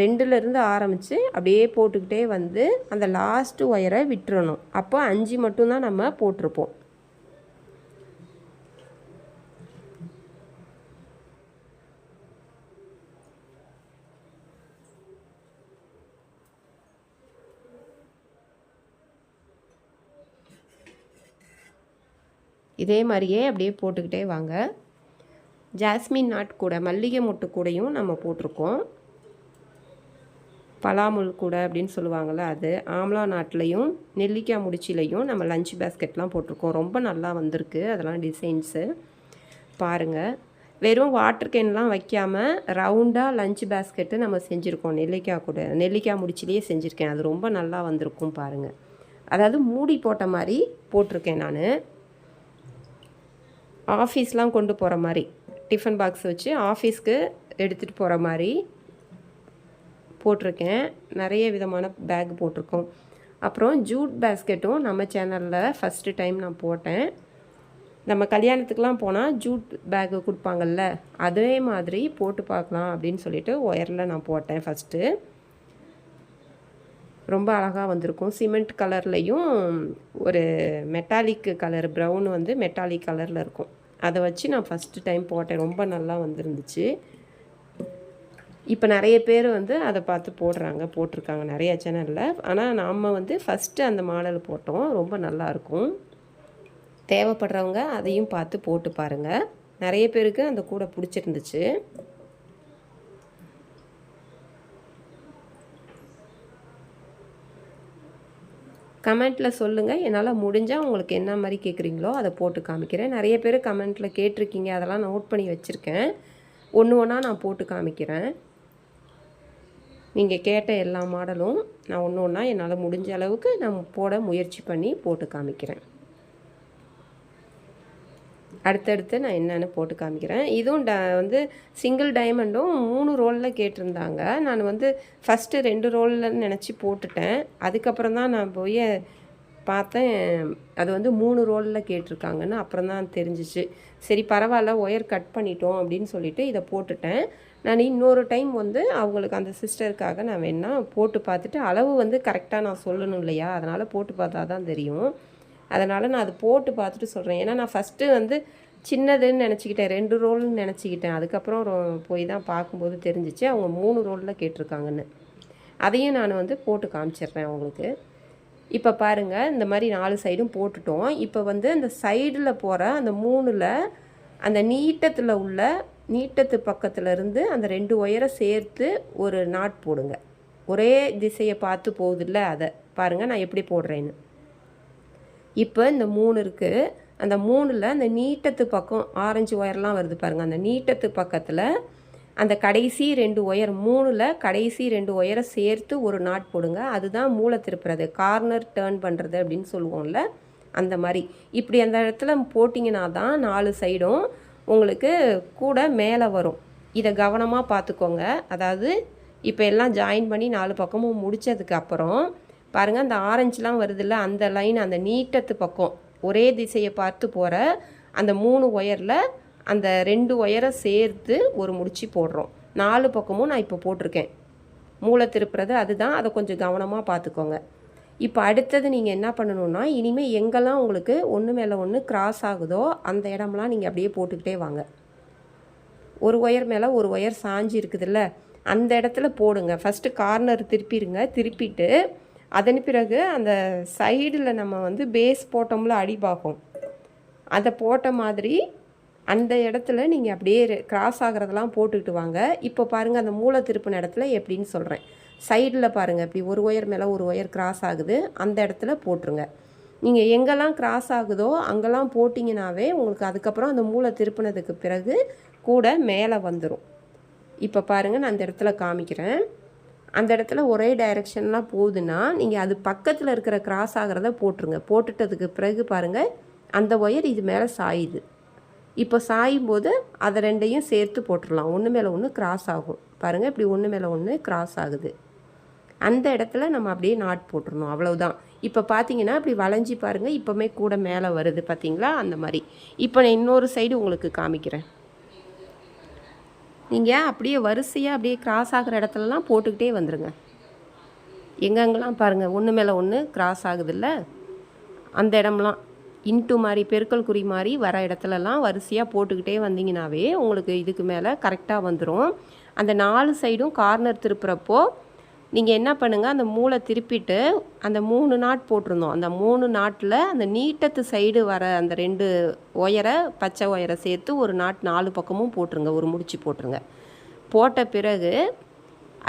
2லேருந்து ஆரம்பித்து அப்படியே போட்டுக்கிட்டே வந்து அந்த லாஸ்ட்டு ஒயரை விட்டுறணும். அப்போ 5 மட்டும்தான் நம்ம போட்டிருப்போம். இதே மாதிரியே அப்படியே போட்டுக்கிட்டே வாங்க. ஜாஸ்மின் நாட் கூட மல்லிகை மொட்டு கூடையும் நம்ம போட்டிருக்கோம். பலாமுள் கூடை அப்படின்னு சொல்லுவாங்கள்ல அது. ஆம்லா நாட்லேயும் நெல்லிக்காய் முடிச்சிலையும் நம்ம லஞ்ச் பேஸ்கெட்லாம் போட்டிருக்கோம். ரொம்ப நல்லா வந்திருக்கு அதெல்லாம் டிசைன்ஸு பாருங்கள். வெறும் வாட்டர் கேன்லாம் வைக்காமல் ரவுண்டாக லஞ்ச் பேஸ்கெட்டு நம்ம செஞ்சுருக்கோம். நெல்லிக்காய் கூட நெல்லிக்காய் முடிச்சிலேயே செஞ்சுருக்கேன். அது ரொம்ப நல்லா வந்திருக்கும் பாருங்கள். அதாவது மூடி போட்ட மாதிரி போட்டிருக்கேன் நான். ஆஃபீஸ்லாம் கொண்டு போகிற மாதிரி டிஃபன் பாக்ஸ் வச்சு ஆஃபீஸ்க்கு எடுத்துகிட்டு போகிற மாதிரி போட்டிருக்கேன். நிறைய விதமான பேக் போட்டிருக்கோம். அப்புறம் ஜூட் பேஸ்கெட்டும் நம்ம சேனலில் ஃபஸ்ட்டு டைம் நான் போட்டேன். நம்ம கல்யாணத்துக்கெலாம் போனால் ஜூட் பேக்கு கொடுப்பாங்கள்ல, அதே மாதிரி போட்டு பார்க்கலாம் அப்படின்னு சொல்லிட்டு ஒயரில் நான் போட்டேன் ஃபஸ்ட்டு. ரொம்ப அழகாக வந்திருக்கும். சிமெண்ட் கலர்லேயும் ஒரு மெட்டாலிக் கலர் ப்ரௌன் வந்து மெட்டாலிக் கலரில் இருக்கும். அதை வச்சு நான் ஃபஸ்ட்டு டைம் போட்டேன். ரொம்ப நல்லா வந்துருந்துச்சு. இப்போ நிறைய பேர் வந்து அதை பார்த்து போட்டிருக்காங்க நிறைய சேனலில். ஆனால் நாம் வந்து ஃபஸ்ட்டு அந்த மாடல் போட்டோம். ரொம்ப நல்லாயிருக்கும். தேவைப்படுறவங்க அதையும் பார்த்து போட்டு பாருங்கள். நிறைய பேருக்கு அந்த கூடை பிடிச்சிருந்துச்சு. கமெண்ட்டில் சொல்லுங்கள். என்னால் முடிஞ்சால் உங்களுக்கு என்ன மாதிரி கேட்குறீங்களோ அதை போட்டு காமிக்கிறேன். நிறைய பேர் கமெண்ட்டில் கேட்டிருக்கீங்க, அதெல்லாம் நோட் பண்ணி வச்சுருக்கேன். ஒன்று ஒன்றா நான் போட்டு காமிக்கிறேன். நீங்கள் கேட்ட எல்லா மாடலும் நான் ஒன்று ஒன்றா என்னால் முடிஞ்ச அளவுக்கு நான் போட முயற்சி பண்ணி போட்டு காமிக்கிறேன். அடுத்தடுத்து நான் என்னென்னு போட்டு காமிக்கிறேன். இதுவும் வந்து சிங்கிள் டைமண்டும் 3 ரோலில் கேட்டிருந்தாங்க. நான் வந்து ஃபஸ்ட்டு 2 ரோலில் நினச்சி போட்டுட்டேன். அதுக்கப்புறம் தான் நான் போய் பார்த்தேன் அது வந்து 3 ரோலில் கேட்டிருக்காங்கன்னு அப்புறம் தான் தெரிஞ்சிச்சு. சரி பரவாயில்ல, ஒயர் கட் பண்ணிட்டோம் அப்படின்னு சொல்லிவிட்டு இதை போட்டுட்டேன். நான் இன்னொரு டைம் வந்து அவங்களுக்கு அந்த சிஸ்டருக்காக நான் வேணால் போட்டு பார்த்துட்டு அளவு வந்து கரெக்டாக நான் சொல்லணும் இல்லையா, அதனால் போட்டு பார்த்தா தான் தெரியும். அதனால் நான் அது போட்டு பார்த்துட்டு சொல்கிறேன். ஏன்னா நான் ஃபஸ்ட்டு வந்து சின்னதுன்னு நினச்சிக்கிட்டேன், 2 ரோல்னு நினச்சிக்கிட்டேன். அதுக்கப்புறம் போய் தான் பார்க்கும்போது தெரிஞ்சிச்சு அவங்க 3 ரோலில் கேட்டிருக்காங்கன்னு. அதையும் நான் வந்து போட்டு காமிச்சிடுறேன் அவங்களுக்கு. இப்போ பாருங்கள், இந்த மாதிரி 4 சைடும் போட்டுட்டோம். இப்போ வந்து அந்த சைடில் போகிற அந்த 3ல் அந்த நீட்டத்தில் உள்ள நீட்டத்து பக்கத்தில் இருந்து அந்த 2 ஒயரை சேர்த்து ஒரு நாட் போடுங்க. ஒரே திசையை பார்த்து போகுதில்ல, அதை பாருங்கள் நான் எப்படி போடுறேன்னு. இப்போ இந்த 3 இருக்குது. அந்த 3ல் அந்த நீட்டத்து பக்கம் ஆரஞ்சு ஒயர்லாம் வருது பாருங்கள். அந்த நீட்டத்து பக்கத்தில் அந்த கடைசி 2 ஒயர் 3ல் கடைசி 2 ஒயரை சேர்த்து ஒரு நாட் போடுங்க. அதுதான் மூளை திருப்புறது, கார்னர் டேர்ன் பண்ணுறது அப்படின்னு சொல்லுவோம்ல, அந்த மாதிரி. இப்படி அந்த இடத்துல போட்டிங்கன்னா தான் 4 சைடும் உங்களுக்கு கூட மேலே வரும். இதை கவனமாக பார்த்துக்கோங்க. அதாவது இப்போ எல்லாம் ஜாயின் பண்ணி 4 பக்கமும் முடித்ததுக்கப்புறம் பாருங்கள், அந்த ஆரஞ்சுலாம் வருதில்ல, அந்த லைன் அந்த நீட்டத்து பக்கம் ஒரே திசையை பார்த்து போகிற அந்த 3 ஒயரில் அந்த 2 ஒயரை சேர்த்து ஒரு முடிச்சு போடுறோம். 4 பக்கமும் நான் இப்போ போட்டிருக்கேன். மூளை திருப்புறது அதுதான், அதை கொஞ்சம் கவனமாக பார்த்துக்கோங்க. இப்போ அடுத்தது நீங்கள் என்ன பண்ணணுன்னா, இனிமேல் எங்கெல்லாம் உங்களுக்கு ஒன்று மேலே ஒன்று கிராஸ் ஆகுதோ அந்த இடம்லாம் நீங்கள் அப்படியே போட்டுக்கிட்டே வாங்க. ஒரு ஒயர் மேலே ஒரு ஒயர் சாஞ்சி இருக்குதுல்ல, அந்த இடத்துல போடுங்க. ஃபஸ்ட்டு கார்னர் திருப்பிடுங்க. திருப்பிட்டு அதன் பிறகு அந்த சைடில் நம்ம வந்து பேஸ் போட்டோம்ல, அடிபாகம், அதை போட்ட மாதிரி அந்த இடத்துல நீங்கள் அப்படியே கிராஸ் ஆகிறதெல்லாம் போட்டுக்கிட்டு வாங்க. இப்போ பாருங்கள், அந்த மூளை திருப்பின இடத்துல எப்படின்னு சொல்கிறேன். சைடில் பாருங்கள், இப்படி ஒரு ஒயர் மேலே ஒரு ஒயர் கிராஸ் ஆகுது, அந்த இடத்துல போட்டுருங்க. நீங்கள் எங்கெல்லாம் கிராஸ் ஆகுதோ அங்கெல்லாம் போட்டிங்கனாவே உங்களுக்கு அதுக்கப்புறம் அந்த மூளை திருப்பினதுக்கு பிறகு கூட மேலே வந்துடும். இப்போ பாருங்கள், நான் அந்த இடத்துல காமிக்கிறேன். அந்த இடத்துல ஒரே டைரெக்ஷன்லாம் போகுதுன்னா நீங்கள் அது பக்கத்தில் இருக்கிற கிராஸ் ஆகிறத போட்டுருங்க. போட்டுட்டதுக்கு பிறகு பாருங்கள், அந்த ஒயர் இது மேலே சாயுது. இப்போ சாயும் போது அதை ரெண்டையும் சேர்த்து போட்டுடலாம். ஒன்று மேலே ஒன்று கிராஸ் ஆகும் பாருங்கள். இப்படி ஒன்று மேலே ஒன்று கிராஸ் ஆகுது. அந்த இடத்துல நம்ம அப்படியே நாட் போட்டுடணும், அவ்வளவுதான். இப்போ பார்த்தீங்கன்னா இப்படி வளைஞ்சி பாருங்கள், இப்போமே கூட மேலே வருது பார்த்தீங்களா, அந்த மாதிரி. இப்போ நான் இன்னொரு சைடு உங்களுக்கு காமிக்கிறேன். நீங்கள் அப்படியே வரிசையாக அப்படியே கிராஸ் ஆகிற இடத்துலலாம் போட்டுக்கிட்டே வந்துடுங்க. எங்கெங்கெல்லாம் பாருங்கள் ஒன்று மேலே ஒன்று கிராஸ் ஆகுதுல்ல, அந்த இடம்லாம் இன்ட்டு மாதிரி பெருக்கல் குறி மாதிரி வர இடத்துலலாம் வரிசையாக போட்டுக்கிட்டே வந்தீங்கன்னாவே உங்களுக்கு இதுக்கு மேலே கரெக்டாக வந்துடும். அந்த 4 சைடும் கார்னர் திருப்புறப்போ நீங்கள் என்ன பண்ணுங்கள், அந்த மூளை திருப்பிட்டு அந்த 3 நாட் போட்டிருந்தோம். அந்த 3 நாட்டில் அந்த நீட்டத்து சைடு வர அந்த 2 ஒயரை, பச்சை ஒயரை சேர்த்து ஒரு நாட் 4 பக்கமும் போட்டுருங்க. ஒரு முடிச்சு போட்டுருங்க. போட்ட பிறகு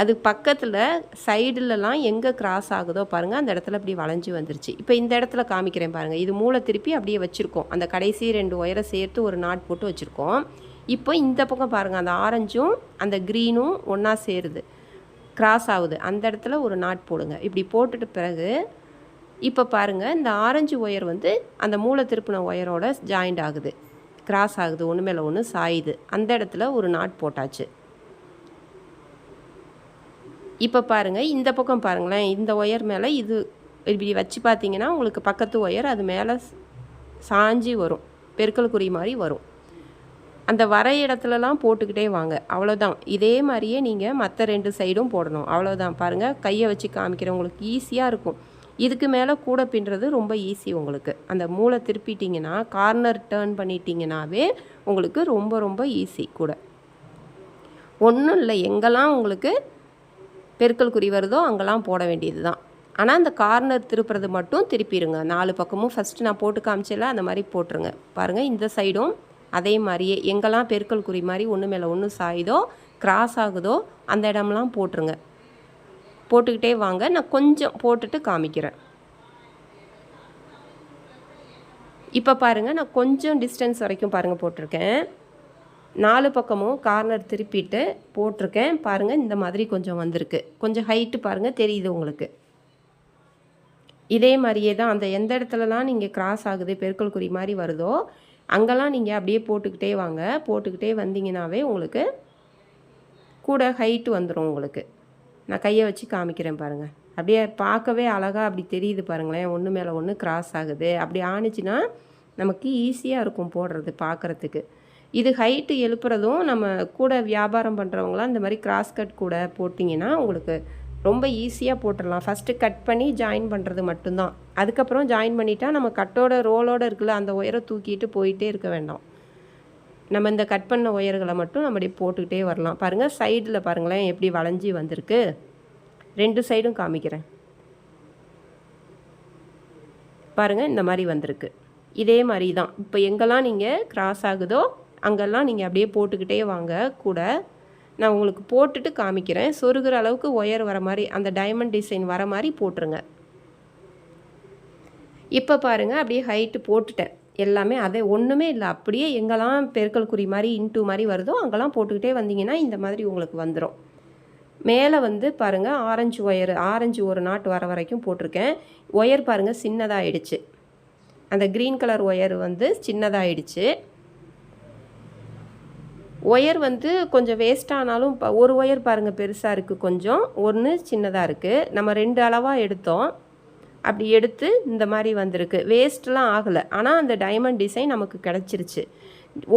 அது பக்கத்தில் சைடுலலாம் எங்கே கிராஸ் ஆகுதோ பாருங்கள், அந்த இடத்துல அப்படி வளைஞ்சி வந்துருச்சு. இப்போ இந்த இடத்துல காமிக்கிறேன் பாருங்கள். இது மூளை திருப்பி அப்படியே வச்சுருக்கோம். அந்த கடைசி 2 ஒயரை சேர்த்து ஒரு நாட் போட்டு வச்சுருக்கோம். இப்போ இந்த பக்கம் பாருங்கள், அந்த ஆரஞ்சும் அந்த க்ரீனும் ஒன்றா சேருது, கிராஸ் ஆகுது. அந்த இடத்துல ஒரு நாட் போடுங்க. இப்படி போட்டுட்டு பிறகு இப்போ பாருங்கள், இந்த ஆரஞ்சு ஒயர் வந்து அந்த மூளை திருப்பின ஒயரோட ஜாயிண்ட் ஆகுது, கிராஸ் ஆகுது, ஒன்று மேலே ஒன்று சாயுது. அந்த இடத்துல ஒரு நாட் போட்டாச்சு. இப்போ பாருங்கள், இந்த பக்கம் பாருங்களேன், இந்த ஒயர் மேலே இது இப்படி வச்சு பார்த்தீங்கன்னா உங்களுக்கு பக்கத்து ஒயர் அது மேலே சாஞ்சி வரும், பெருக்கல் குறி மாதிரி வரும். அந்த வர இடத்துலலாம் போட்டுக்கிட்டே வாங்க, அவ்வளோதான். இதே மாதிரியே நீங்கள் மற்ற 2 சைடும் போடணும், அவ்வளோதான். பாருங்கள், கையை வச்சு காமிக்கிறேன், உங்களுக்கு ஈஸியாக இருக்கும். இதுக்கு மேலே கூட பின்னுறது ரொம்ப ஈஸி உங்களுக்கு. அந்த மூளை திருப்பிட்டிங்கன்னா, கார்னர் டேர்ன் பண்ணிட்டீங்கன்னாவே உங்களுக்கு ரொம்ப ரொம்ப ஈஸி கூட. ஒன்றும் இல்லை, எங்கெல்லாம் உங்களுக்கு பெருக்கல் குறி வருதோ அங்கெல்லாம் போட வேண்டியது தான். ஆனால் அந்த கார்னர் திருப்புறது மட்டும் திருப்பிடுங்க. 4 பக்கமும் ஃபஸ்ட்டு நான் போட்டு காமிச்சல அந்த மாதிரி போட்டுருங்க. பாருங்கள், இந்த சைடும் அதே மாதிரியே எங்கெல்லாம் பெருக்கல் குறி மாதிரி ஒன்று மேலே ஒன்று சாயுதோ, கிராஸ் ஆகுதோ அந்த இடம்லாம் போட்டுருங்க. போட்டுக்கிட்டே வாங்க, நான் கொஞ்சம் போட்டுட்டு காமிக்கிறேன். இப்போ பாருங்கள், நான் கொஞ்சம் டிஸ்டன்ஸ் வரைக்கும் பாருங்கள் போட்டிருக்கேன். 4 பக்கமும் கார்னர் திருப்பிட்டு போட்டிருக்கேன். பாருங்கள், இந்த மாதிரி கொஞ்சம் வந்திருக்கு. கொஞ்சம் ஹைட்டு பாருங்கள், தெரியுது உங்களுக்கு. இதே மாதிரியே தான் அந்த எந்த இடத்துலலாம் நீங்கள் கிராஸ் ஆகுது, பெருக்கல் குறி மாதிரி வருதோ அங்கெல்லாம் நீங்கள் அப்படியே போட்டுக்கிட்டே வாங்க. போட்டுக்கிட்டே வந்தீங்கன்னாவே உங்களுக்கு கூட ஹைட்டு வந்துடும் உங்களுக்கு. நான் கையை வச்சு காமிக்கிறேன் பாருங்கள். அப்படியே பார்க்கவே அழகாக அப்படி தெரியுது பாருங்களேன், ஒன்று மேலே ஒன்று கிராஸ் ஆகுது. அப்படி ஆணுச்சுன்னா நமக்கு ஈஸியாக இருக்கும் போடுறது பார்க்குறதுக்கு. இது ஹைட்டு எழுப்புறதும் நம்ம கூட வியாபாரம் பண்ணுறவங்களாம் இந்த மாதிரி கிராஸ் கட் கூட போட்டிங்கன்னா உங்களுக்கு ரொம்ப ஈஸியாக போட்டுடலாம். ஃபஸ்ட்டு கட் பண்ணி ஜாயின் பண்ணுறது மட்டும்தான். அதுக்கப்புறம் ஜாயின் பண்ணிட்டா நம்ம கட்டோட ரோலோடு இருக்குல்ல, அந்த ஒயரை தூக்கிட்டு போயிட்டே இருக்க வேண்டாம். நம்ம இந்த கட் பண்ண ஒயர்களை மட்டும் நம்ம இப்படி போட்டுக்கிட்டே வரலாம். பாருங்கள், சைடில் பாருங்களேன் எப்படி வளைஞ்சி வந்திருக்கு. 2 சைடும் காமிக்கிறேன் பாருங்கள், இந்த மாதிரி வந்திருக்கு. இதே மாதிரி தான் இப்போ எங்கெல்லாம் நீங்கள் கிராஸ் ஆகுதோ அங்கெல்லாம் நீங்கள் அப்படியே போட்டுக்கிட்டே வாங்க. கூட நான் உங்களுக்கு போட்டுட்டு காமிக்கிறேன். சொருகிற அளவுக்கு ஒயர் வர மாதிரி அந்த டைமண்ட் டிசைன் வர மாதிரி போட்டுருங்க. இப்போ பாருங்கள், அப்படியே ஹைட்டு போட்டுட்டேன் எல்லாமே. அதை ஒன்றுமே இல்லை, அப்படியே எங்கெல்லாம் பெருக்கல் குறி மாதிரி இன்ட்டு மாதிரி வருதோ அங்கெல்லாம் போட்டுக்கிட்டே வந்தீங்கன்னா இந்த மாதிரி உங்களுக்கு வந்துடும். மேலே வந்து பாருங்கள், ஆரஞ்சு ஒயர், ஆரஞ்சு ஒரு நாட் வர வரைக்கும் போட்டிருக்கேன். ஒயர் பாருங்கள் சின்னதாகிடுச்சு. அந்த க்ரீன் கலர் ஒயர் வந்து சின்னதாகிடுச்சு. ஒயர் வந்து கொஞ்சம் வேஸ்ட்டானாலும் ஒரு ஒயர் பாருங்கள் பெருசாக இருக்குது, கொஞ்சம் ஒன்று சின்னதாக இருக்குது. நம்ம 2 அளவாக எடுத்தோம், அப்படி எடுத்து இந்த மாதிரி வந்திருக்கு. வேஸ்ட்லாம் ஆகலை, ஆனால் அந்த டைமண்ட் டிசைன் நமக்கு கிடச்சிருச்சு.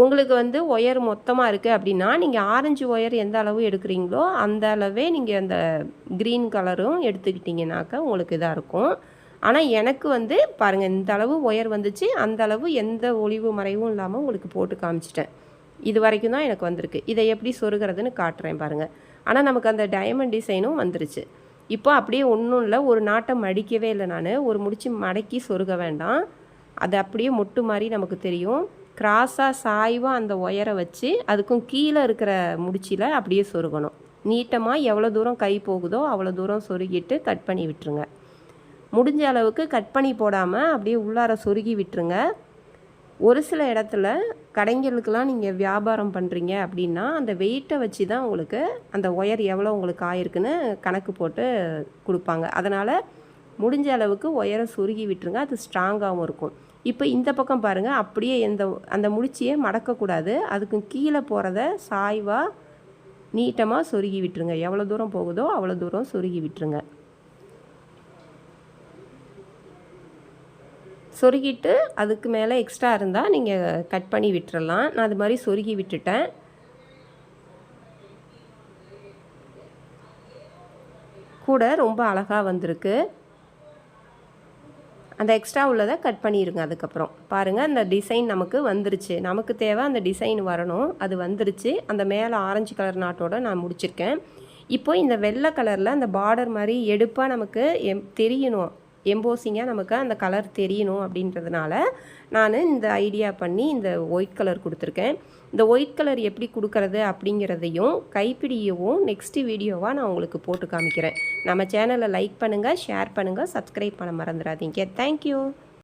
உங்களுக்கு வந்து ஒயர் மொத்தமாக இருக்குது அப்படின்னா நீங்கள் ஆரஞ்சு ஒயர் எந்த அளவு எடுக்கிறீங்களோ அந்த அளவே நீங்கள் அந்த க்ரீன் கலரும் எடுத்துக்கிட்டிங்கனாக்கா உங்களுக்கு இதாக இருக்கும். ஆனால் எனக்கு வந்து பாருங்கள், இந்த அளவு ஒயர் வந்துச்சு, அந்த அளவு எந்த ஒளிவு மறைவும் இல்லாமல் உங்களுக்கு போட்டு காமிச்சிட்டேன். இது வரைக்கும் தான் எனக்கு வந்திருக்கு. இதை எப்படி சொருகிறதுன்னு காட்டுறேன் பாருங்கள். ஆனால் நமக்கு அந்த டைமண்ட் டிசைனும் வந்துருச்சு. இப்போ அப்படியே ஒன்றும் இல்லை, ஒரு நாட்டை மடிக்கவே இல்லை, நான் ஒரு முடிச்சு மடக்கி சொருக வேண்டாம். அது அப்படியே மொட்டு மாதிரி நமக்கு தெரியும். கிராஸாக சாய்வாக அந்த ஒயரை வச்சு அதுக்கும் கீழே இருக்கிற முடிச்சில் அப்படியே சொருகணும். நீட்டமாக எவ்வளோ தூரம் கை போகுதோ அவ்வளோ தூரம் சொருகிட்டு கட் பண்ணி விட்டுருங்க. முடிஞ்ச அளவுக்கு கட் பண்ணி போடாமல் அப்படியே உள்ளார சொருகி விட்டுருங்க. ஒரு சில இடத்துல கடைங்களுக்கெலாம் நீங்கள் வியாபாரம் பண்ணுறீங்க அப்படின்னா அந்த வெயிட்டை வச்சு தான் உங்களுக்கு அந்த ஒயர் எவ்வளோ உங்களுக்கு ஆயிருக்குன்னு கணக்கு போட்டு கொடுப்பாங்க. அதனால் முடிஞ்ச அளவுக்கு ஒயரை சொருகி விட்டுருங்க, அது ஸ்ட்ராங்காகவும் இருக்கும். இப்போ இந்த பக்கம் பாருங்கள், அப்படியே அந்த முடிச்சியை மடக்கக்கூடாது, அதுக்கு கீழே போகிறத சாய்வாக நீட்டமாக சொருகி விட்டுருங்க. எவ்வளோ தூரம் போகுதோ அவ்வளோ தூரம் சொருகி விட்டுருங்க. சொருகிட்டு அதுக்கு மேலே எக்ஸ்ட்ரா இருந்தால் நீங்கள் கட் பண்ணி விட்டுறலாம். நான் அது மாதிரி சொருகி விட்டுட்டேன். கூட ரொம்ப அழகாக வந்திருக்கு. அந்த எக்ஸ்ட்ரா உள்ளதை கட் பண்ணிடுங்க. அதுக்கப்புறம் பாருங்கள், அந்த டிசைன் நமக்கு வந்துருச்சு. நமக்கு தேவை அந்த டிசைன் வரணும், அது வந்துருச்சு. அந்த மேலே ஆரஞ்சு கலர் நாட்டோட நான் முடிச்சிருக்கேன். இப்போ இந்த வெள்ளை கலரில் அந்த பார்டர் மாதிரி எடுப்பாக நமக்கு தெரியணும், எம்போசிங்காக நமக்கு அந்த கலர் தெரியணும் அப்படின்றதுனால நான் இந்த ஐடியா பண்ணி இந்த ஒயிட் கலர் கொடுத்துருக்கேன். இந்த ஒயிட் கலர் எப்படி கொடுக்கறது அப்படிங்கிறதையும் கைப்பிடியவும் நெக்ஸ்ட்டு வீடியோவாக நான் உங்களுக்கு போட்டு காமிக்கிறேன். நம்ம சேனலை லைக் பண்ணுங்கள், ஷேர் பண்ணுங்கள், சப்ஸ்கிரைப் பண்ண மறந்துடாதீங்க. தேங்க்யூ.